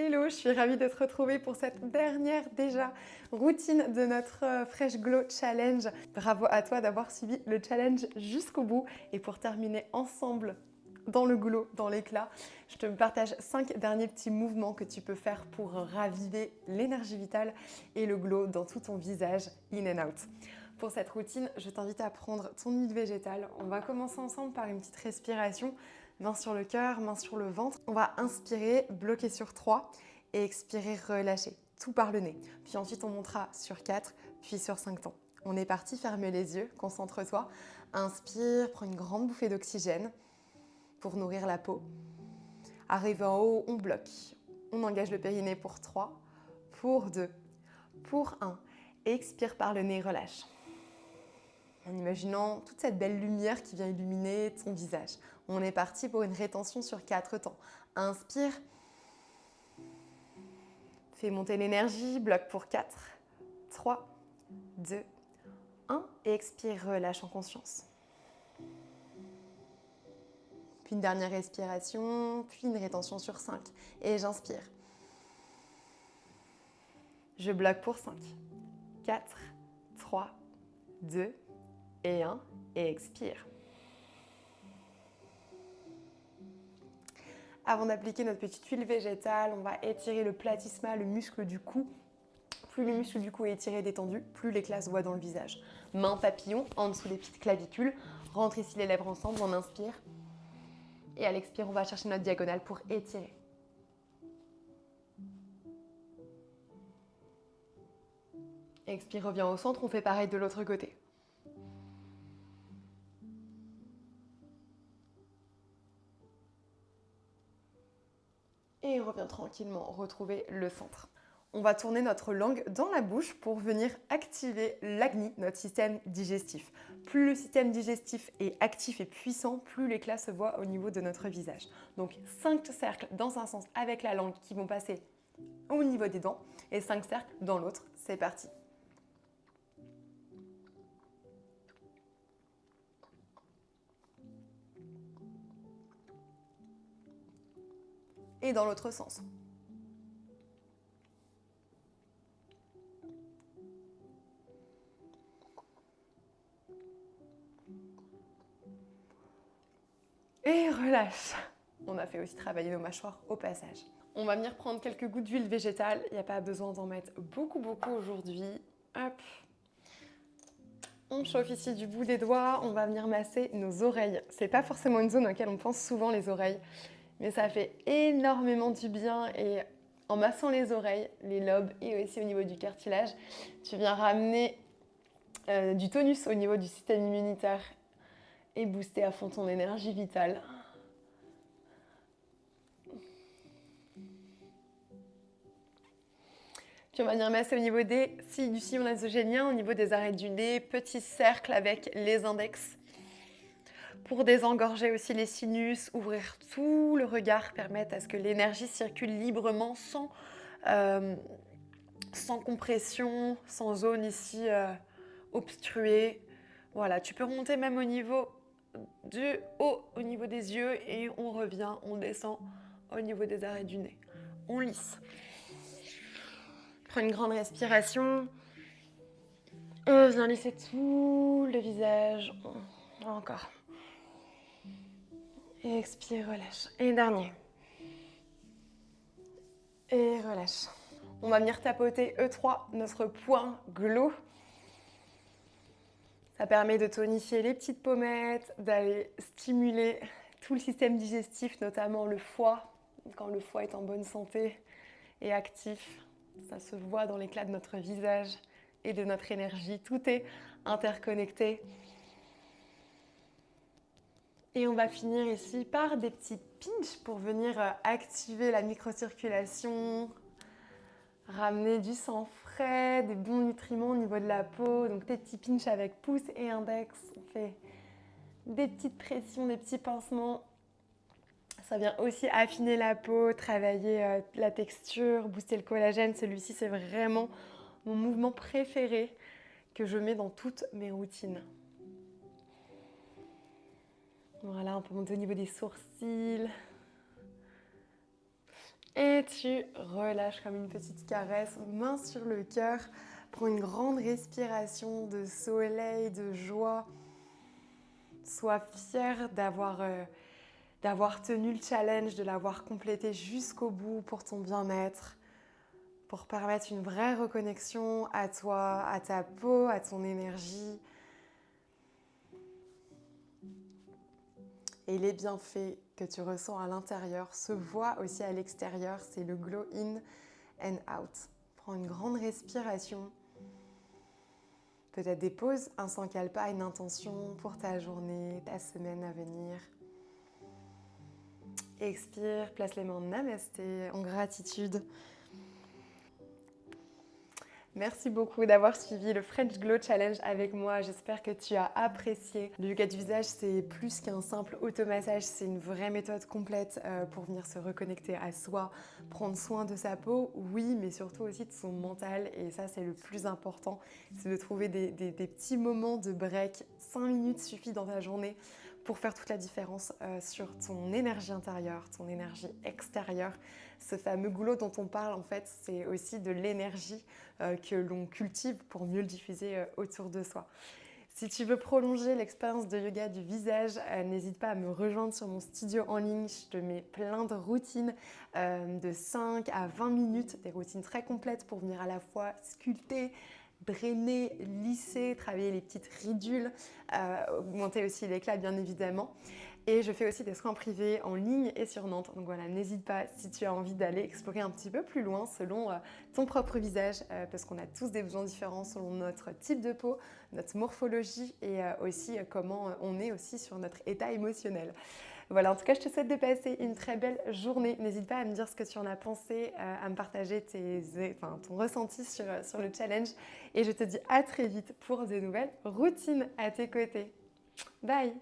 Hello, je suis ravie de te retrouver pour cette dernière déjà routine de notre Fresh Glow Challenge. Bravo à toi d'avoir suivi le challenge jusqu'au bout. Et pour terminer ensemble dans le glow, dans l'éclat, je te partage 5 derniers petits mouvements que tu peux faire pour raviver l'énergie vitale et le glow dans tout ton visage, in and out. Pour cette routine, je t'invite à prendre ton huile végétale. On va commencer ensemble par une petite respiration. Main sur le cœur, main sur le ventre. On va inspirer, bloquer sur 3 et expirer, relâcher, tout par le nez. Puis ensuite, on montera sur 4, puis sur 5 temps. On est parti, ferme les yeux, concentre-toi. Inspire, prends une grande bouffée d'oxygène pour nourrir la peau. Arrive en haut, on bloque. On engage le périnée pour 3, pour 2, pour 1. Expire par le nez, relâche. En imaginant toute cette belle lumière qui vient illuminer ton visage. On est parti pour une rétention sur 4 temps. Inspire. Fais monter l'énergie. Bloque pour 4, 3, 2, 1. Et expire, relâche en conscience. Puis une dernière respiration, puis une rétention sur 5. Et j'inspire. Je bloque pour 5, 4, 3, 2 et 1. Et expire. Avant d'appliquer notre petite huile végétale, on va étirer le platysma, le muscle du cou. Plus le muscle du cou est étiré et détendu, plus l'éclat se voit dans le visage. Main papillon en dessous des petites clavicules. Rentre ici les lèvres ensemble, on inspire. Et à l'expire, on va chercher notre diagonale pour étirer. Expire, reviens au centre, on fait pareil de l'autre côté. Et reviens tranquillement retrouver le centre. On va tourner notre langue dans la bouche pour venir activer l'Agni, notre système digestif. Plus le système digestif est actif et puissant, plus l'éclat se voit au niveau de notre visage. Donc 5 cercles dans un sens avec la langue qui vont passer au niveau des dents et 5 cercles dans l'autre. C'est parti. Et dans l'autre sens. Et relâche. On a fait aussi travailler nos mâchoires au passage. On va venir prendre quelques gouttes d'huile végétale. Il n'y a pas besoin d'en mettre beaucoup aujourd'hui. Hop. On chauffe ici du bout des doigts. On va venir masser nos oreilles. C'est pas forcément une zone à laquelle on pense souvent les oreilles, mais ça fait énormément du bien. Et en massant les oreilles, les lobes et aussi au niveau du cartilage, tu viens ramener du tonus au niveau du système immunitaire et booster à fond ton énergie vitale. Puis on va venir masser au niveau du sillon nasogénien, au niveau des arêtes du nez, petit cercle avec les index. Pour désengorger aussi les sinus, ouvrir tout le regard, permettre à ce que l'énergie circule librement sans compression, sans zone ici obstruée. Voilà, tu peux remonter même au niveau du haut, au niveau des yeux et on revient, on descend au niveau des arêtes du nez. On lisse. Prends une grande respiration. Viens lisser tout le visage. Encore. Et expire, relâche. Et dernier. Et relâche. On va venir tapoter E3, notre point glow. Ça permet de tonifier les petites pommettes, d'aller stimuler tout le système digestif, notamment le foie. Quand le foie est en bonne santé et actif, ça se voit dans l'éclat de notre visage et de notre énergie. Tout est interconnecté. Et on va finir ici par des petits pinchs pour venir activer la microcirculation, ramener du sang frais, des bons nutriments au niveau de la peau. Donc des petits pinchs avec pouce et index. On fait des petites pressions, des petits pincements. Ça vient aussi affiner la peau, travailler la texture, booster le collagène. Celui-ci, c'est vraiment mon mouvement préféré que je mets dans toutes mes routines. Voilà, on peut monter au niveau des sourcils. Et tu relâches comme une petite caresse, main sur le cœur. Prends une grande respiration de soleil, de joie. Sois fier d'avoir tenu le challenge, de l'avoir complété jusqu'au bout pour ton bien-être, pour permettre une vraie reconnexion à toi, à ta peau, à ton énergie. Et les bienfaits que tu ressens à l'intérieur se voient aussi à l'extérieur. C'est le glow in and out. Prends une grande respiration. Peut-être des pauses, un sankalpa, une intention pour ta journée, ta semaine à venir. Expire, place les mains en namasté, en gratitude. Merci beaucoup d'avoir suivi le French Glow Challenge avec moi. J'espère que tu as apprécié. Le yoga du visage, c'est plus qu'un simple automassage. C'est une vraie méthode complète pour venir se reconnecter à soi, prendre soin de sa peau, oui, mais surtout aussi de son mental. Et ça, c'est le plus important. C'est de trouver des petits moments de break. 5 minutes suffit dans ta journée pour faire toute la différence sur ton énergie intérieure, ton énergie extérieure. Ce fameux glow dont on parle, en fait, c'est aussi de l'énergie que l'on cultive pour mieux le diffuser autour de soi. Si tu veux prolonger l'expérience de yoga du visage, n'hésite pas à me rejoindre sur mon studio en ligne. Je te mets plein de routines de 5 à 20 minutes, des routines très complètes pour venir à la fois sculpter, drainer, lisser, travailler les petites ridules, augmenter aussi l'éclat bien évidemment. Et je fais aussi des soins privés en ligne et sur Nantes. Donc voilà, n'hésite pas si tu as envie d'aller explorer un petit peu plus loin selon ton propre visage, parce qu'on a tous des besoins différents selon notre type de peau, notre morphologie et aussi comment on est aussi sur notre état émotionnel. Voilà, en tout cas, je te souhaite de passer une très belle journée. N'hésite pas à me dire ce que tu en as pensé, à me partager ton ressenti sur le challenge. Et je te dis à très vite pour de nouvelles routines à tes côtés. Bye!